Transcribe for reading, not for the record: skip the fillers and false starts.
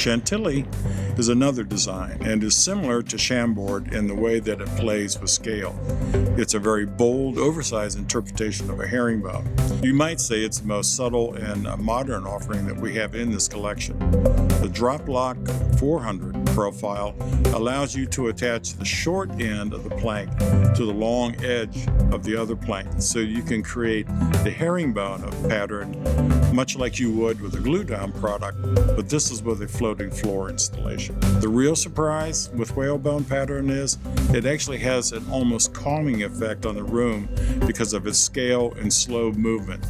Chantilly is another design and is similar to Chambord in the way that it plays with scale. It's a very bold, oversized interpretation of a herringbone. You might say it's the most subtle and modern offering that we have in this collection. The DropLock 400 profile allows you to attach the short end of the plank to the long edge of the other plank, so you can create the herringbone of pattern much like you would with a glue-down product, but this is with a floating floor installation. The real surprise with whalebone pattern is it actually has an almost calming effect on the room because of its scale and slow movement.